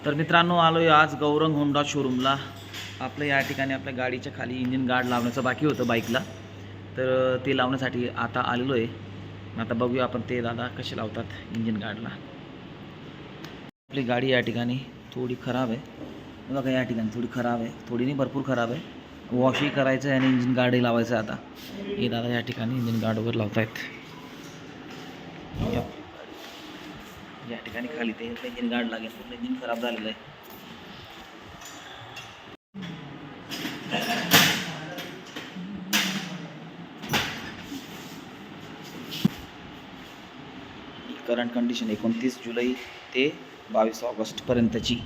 तर मित्रांनो आलोय आज गौरंग होंडा शोरूमला। आपल्या या ठिकाणी आपल्या गाडीच्या खाली इंजिन गार्ड लावण्याचं बाकी होतं बाईकला, तर ते लावण्यासाठी आता आलेलो आहे। आता बघूया आपण ते दादा कसे लावतात इंजिन गार्डला। आपली गाडी या ठिकाणी थोडी खराब आहे बघा, या ठिकाणी थोडी खराब आहे, थोडी नाही भरपूर खराब आहे। वॉशही करायचं आहे आणि इंजिन गार्डही लावायचं आहे। आता हे दादा या ठिकाणी इंजिन गार्ड वगैरे लावतायत। या ठिकाणी खाली ते इंजिन गार्ड लागेल, पूर्ण इंजिन खराब झालेलं आहे। करंट कंडिशन 29 जुलै ते 22 ऑगस्ट पर्यंतची।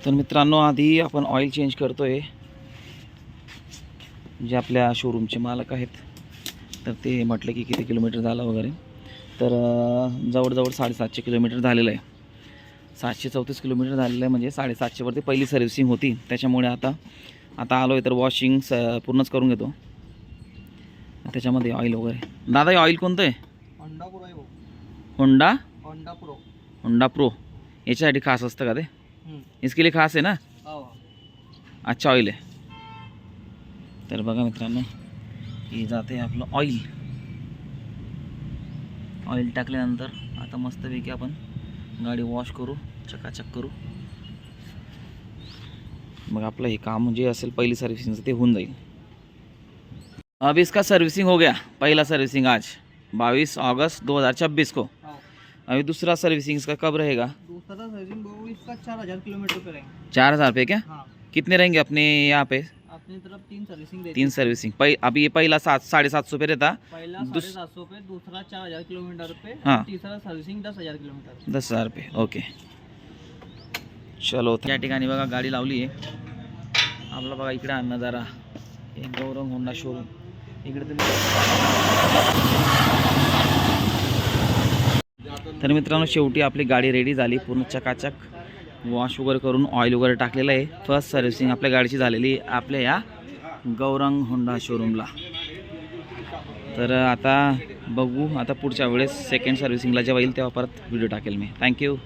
तर मित्रांनो आधी आपण ऑइल चेंज करतोय। जे आपल्या शोरूमचे मालक आहेत तर ते म्हटलं की किती किलोमीटर झालं वगैरे, तर जवळजवळ 750 किलोमीटर झालेलं आहे। 734 किलोमीटर झालेलं आहे, म्हणजे 750 वरती पहिली सर्व्हिसिंग होती। त्याच्यामुळे आता आलो आहे तर वॉशिंग पूर्णच करून घेतो। त्याच्यामध्ये ऑइल वगैरे। दादा हे ऑइल कोणतं आहे? होंडा प्रो आहे। होंडा प्रो याच्यासाठी खास असतं का ते? इसके लिए खास आहे ना? अच्छा ऑइल आहे। तर बघा मित्रांनो हे जाते आपलं ऑइल। ऑइल टाकल्यानंतर आता मस्तपैकी आपण गाडी वॉश करू, चकाचक करू। मग आपलं हे काम जे असेल पहिली सर्विसिंगचं ते होऊन जाईल। अब इसका सर्विसिंग हो गया, पहला सर्विसिंग आज 22 अगस्त 2026 को। अभी दूसरा सर्विसिंग इसका कब रहेगा? दूसरा सर्विसिंग इसका 4000 किलोमीटर पे रहेंगे। 4000 पे क्या? हाँ। कितने रहेंगे अपने यहाँ पे? अपनी तरफ 3 सर्विसिंग देते 3 सर्विसिंग। अभी ये पहला 750 पे रहता, पहला 750 पे, दूसरा 4000 किलोमीटर पे, हाँ। तीसरा सर्विसिंग 10,000 किलोमीटर। 10,000 पे। ओके चलो। या ठिकाणी बघा गाडी लावली आहे। आपला बघा इकडे आणा जरा, एक गौरंग होंडा शोरूम इकडे तुम्ही। तर मित्रांनो शेवटी आपली गाडी रेडी झाली, पूर्ण चकाचक वॉश वगैरे करून ऑइल वगैरे टाकलेलं आहे। फर्स्ट सर्व्हिसिंग आपल्या गाडीची झालेली आहे आपल्या या गौरंग होंडा शोरूमला। तर आता बघू, आता पुढच्या वेळेस सेकंड सर्व्हिसिंगला जेव्हा येईल तेव्हा परत व्हिडिओ टाकेल मी। थँक्यू।